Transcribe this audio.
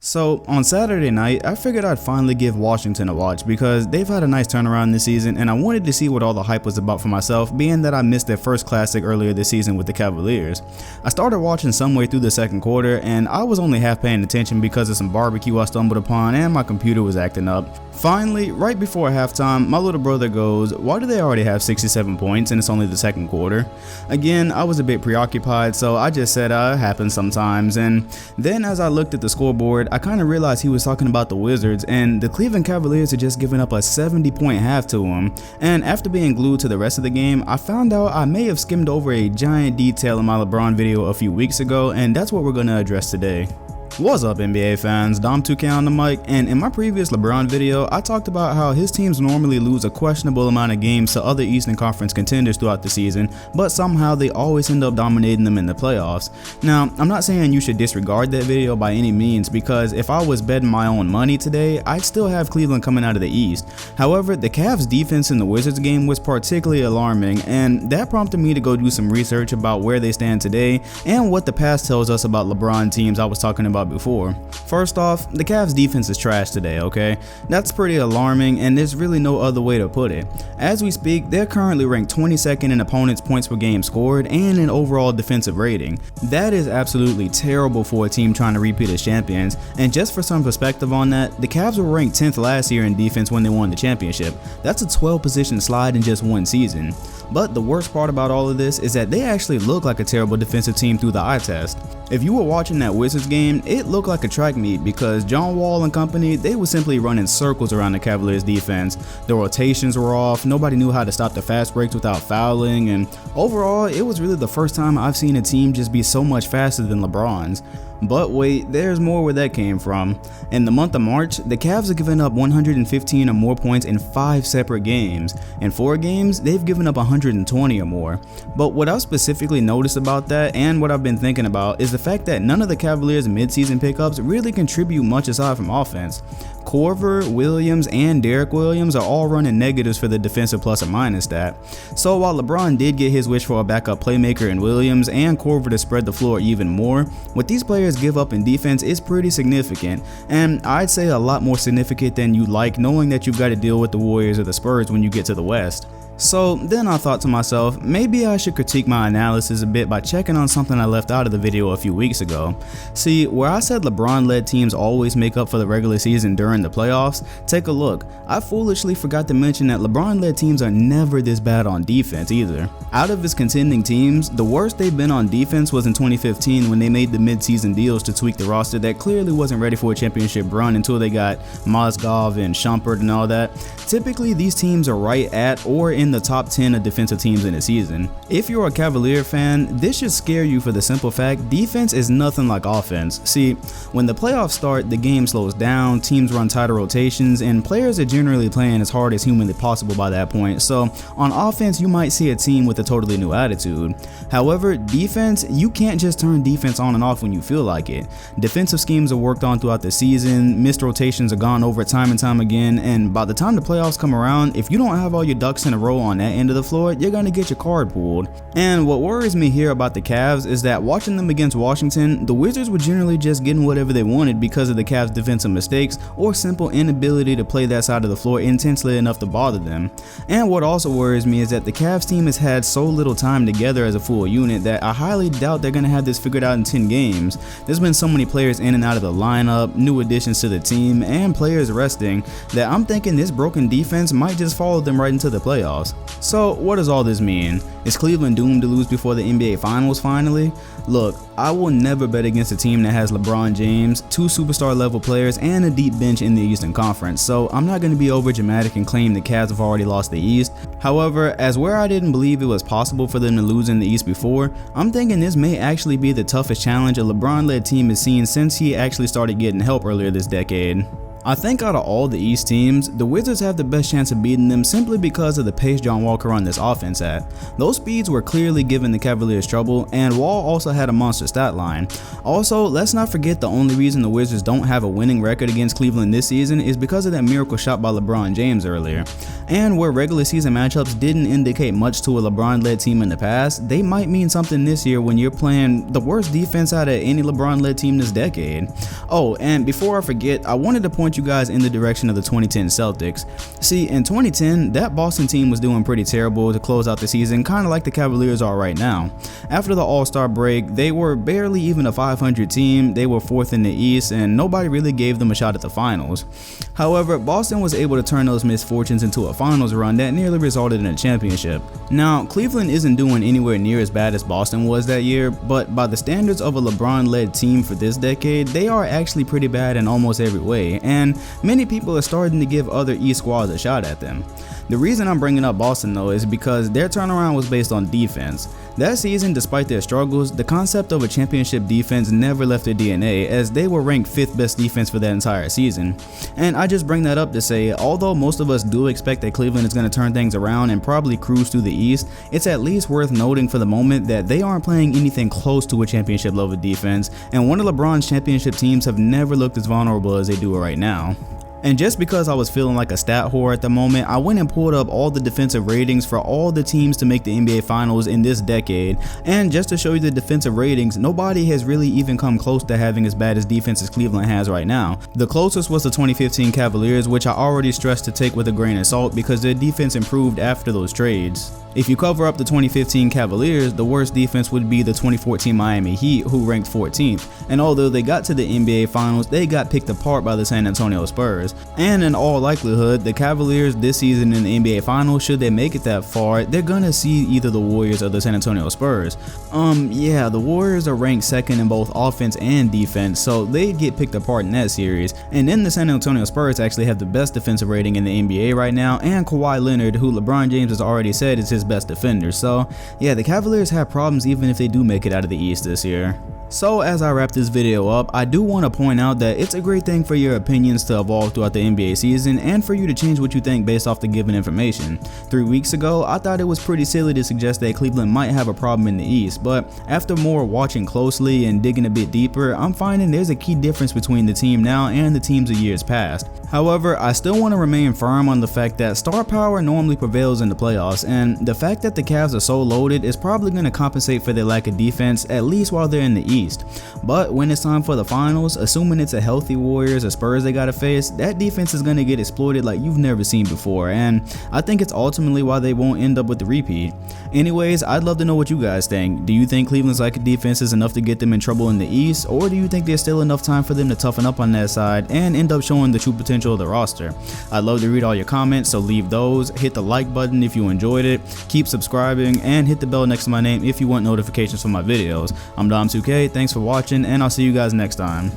So on Saturday night, I figured I'd finally give Washington a watch because they've had a nice turnaround this season and I wanted to see what all the hype was about for myself, being that I missed their first classic earlier this season with the Cavaliers. I started watching some way through the second quarter and I was only half paying attention because of some barbecue I stumbled upon and my computer was acting up. Finally, right before halftime, my little brother goes, "Why do they already have 67 points and it's only the second quarter?" Again, I was a bit preoccupied, so I just said, it happens sometimes. And then as I looked at the scoreboard, I kind of realized he was talking about the Wizards, and the Cleveland Cavaliers had just given up a 70-point half to him. And after being glued to the rest of the game, I found out I may have skimmed over a giant detail in my LeBron video a few weeks ago, and that's what we're going to address today. What's up, NBA fans? Dom2K on the mic, and in my previous LeBron video, I talked about how his teams normally lose a questionable amount of games to other Eastern Conference contenders throughout the season, but somehow they always end up dominating them in the playoffs. Now, I'm not saying you should disregard that video by any means, because if I was betting my own money today, I'd still have Cleveland coming out of the East. However, the Cavs' defense in the Wizards game was particularly alarming, and that prompted me to go do some research about where they stand today and what the past tells us about LeBron teams I was talking about before. First off, the Cavs defense is trash today, okay? That's pretty alarming and there's really no other way to put it. As we speak, they're currently ranked 22nd in opponents' points per game scored and in overall defensive rating. That is absolutely terrible for a team trying to repeat as champions, and just for some perspective on that, the Cavs were ranked 10th last year in defense when they won the championship. That's a 12 position slide in just one season. But the worst part about all of this is that they actually look like a terrible defensive team through the eye test. If you were watching that Wizards game, it looked like a track meet because John Wall and company, they were simply running circles around the Cavaliers defense. The rotations were off, nobody knew how to stop the fast breaks without fouling, and overall, it was really the first time I've seen a team just be so much faster than LeBron's. But wait, there's more where that came from. In the month of March, the Cavs have given up 115 or more points in 5 separate games. In 4 games, they've given up 120 or more. But what I've specifically noticed about that, and what I've been thinking about, is the fact that none of the Cavaliers' midseason pickups really contribute much aside from offense. Korver, Williams, and Derek Williams are all running negatives for the defensive plus or minus stat. So while LeBron did get his wish for a backup playmaker in Williams and Korver to spread the floor even more, what these players give up in defense is pretty significant, and I'd say a lot more significant than you'd like, knowing that you've got to deal with the Warriors or the Spurs when you get to the West. So then I thought to myself, maybe I should critique my analysis a bit by checking on something I left out of the video a few weeks ago. See, where I said LeBron-led teams always make up for the regular season during the playoffs, take a look. I foolishly forgot to mention that LeBron-led teams are never this bad on defense either. Out of his contending teams, the worst they've been on defense was in 2015 when they made the mid-season deals to tweak the roster that clearly wasn't ready for a championship run until they got Mozgov and Shumpert and all that. Typically, these teams are right at or in the top 10 of defensive teams in a season. If you're a Cavalier fan, this should scare you for the simple fact defense is nothing like offense. See, when the playoffs start, the game slows down, teams run tighter rotations, and players are generally playing as hard as humanly possible by that point. So on offense, you might see a team with a totally new attitude. However, defense, you can't just turn defense on and off when you feel like it. Defensive schemes are worked on throughout the season, missed rotations are gone over time and time again, and by the time the playoffs come around, if you don't have all your ducks in a row on that end of the floor, you're gonna get your card pulled. And what worries me here about the Cavs is that watching them against Washington, the Wizards were generally just getting whatever they wanted because of the Cavs' defensive mistakes or simple inability to play that side of the floor intensely enough to bother them. And what also worries me is that the Cavs team has had so little time together as a full unit that I highly doubt they're gonna have this figured out in 10 games. There's been so many players in and out of the lineup, new additions to the team, and players resting that I'm thinking this broken defense might just follow them right into the playoffs. So what does all this mean? Is Cleveland doomed to lose before the NBA Finals finally? Look, I will never bet against a team that has LeBron James, 2 superstar level players, and a deep bench in the Eastern Conference, so I'm not going to be over dramatic and claim the Cavs have already lost the East. However, as where I didn't believe it was possible for them to lose in the East before, I'm thinking this may actually be the toughest challenge a LeBron-led team has seen since he actually started getting help earlier this decade. I think out of all the East teams, the Wizards have the best chance of beating them simply because of the pace John Wall could run this offense at. Those speeds were clearly giving the Cavaliers trouble, and Wall also had a monster stat line. Also, let's not forget the only reason the Wizards don't have a winning record against Cleveland this season is because of that miracle shot by LeBron James earlier. And where regular season matchups didn't indicate much to a LeBron-led team in the past, they might mean something this year when you're playing the worst defense out of any LeBron-led team this decade. Oh, and before I forget, I wanted to point you guys in the direction of the 2010 Celtics. See, in 2010, that Boston team was doing pretty terrible to close out the season, kind of like the Cavaliers are right now. After the All-Star break, they were barely even a 500 team, they were 4th in the East, and nobody really gave them a shot at the finals. However, Boston was able to turn those misfortunes into a finals run that nearly resulted in a championship. Now, Cleveland isn't doing anywhere near as bad as Boston was that year, but by the standards of a LeBron-led team for this decade, they are actually pretty bad in almost every way, and many people are starting to give other East squads a shot at them. The reason I'm bringing up Boston though is because their turnaround was based on defense. That season, despite their struggles, the concept of a championship defense never left their DNA, as they were ranked 5th best defense for that entire season. And I just bring that up to say, although most of us do expect that Cleveland is going to turn things around and probably cruise through the East, it's at least worth noting for the moment that they aren't playing anything close to a championship level defense, and one of LeBron's championship teams have never looked as vulnerable as they do right now. And just because I was feeling like a stat whore at the moment, I went and pulled up all the defensive ratings for all the teams to make the NBA Finals in this decade, and just to show you the defensive ratings, nobody has really even come close to having as bad as defense as Cleveland has right now. The closest was the 2015 Cavaliers, which I already stressed to take with a grain of salt because their defense improved after those trades. If you cover up the 2015 Cavaliers, the worst defense would be the 2014 Miami Heat, who ranked 14th, and although they got to the NBA Finals, they got picked apart by the San Antonio Spurs. And in all likelihood, the Cavaliers this season in the NBA Finals, should they make it that far, they're gonna see either the Warriors or the San Antonio Spurs. Yeah, the Warriors are ranked 2nd in both offense and defense, so they'd get picked apart in that series. And then the San Antonio Spurs actually have the best defensive rating in the NBA right now, and Kawhi Leonard, who LeBron James has already said is his best defender. So yeah, the Cavaliers have problems even if they do make it out of the East this year. So as I wrap this video up, I do want to point out that it's a great thing for your opinions to evolve throughout the NBA season and for you to change what you think based off the given information. 3 weeks ago, I thought it was pretty silly to suggest that Cleveland might have a problem in the East, but after more watching closely and digging a bit deeper, I'm finding there's a key difference between the team now and the teams of years past. However, I still want to remain firm on the fact that star power normally prevails in the playoffs, and the fact that the Cavs are so loaded is probably going to compensate for their lack of defense, at least while they're in the East. But when it's time for the finals, assuming it's a healthy Warriors or Spurs they gotta face, that defense is gonna get exploited like you've never seen before, and I think it's ultimately why they won't end up with the repeat. Anyways, I'd love to know what you guys think. Do you think Cleveland's lack of defense is enough to get them in trouble in the East, or do you think there's still enough time for them to toughen up on that side and end up showing the true potential of the roster? I'd love to read all your comments, so leave those, hit the like button if you enjoyed it, keep subscribing, and hit the bell next to my name if you want notifications for my videos. I'm Dom2K, thanks for watching, and I'll see you guys next time.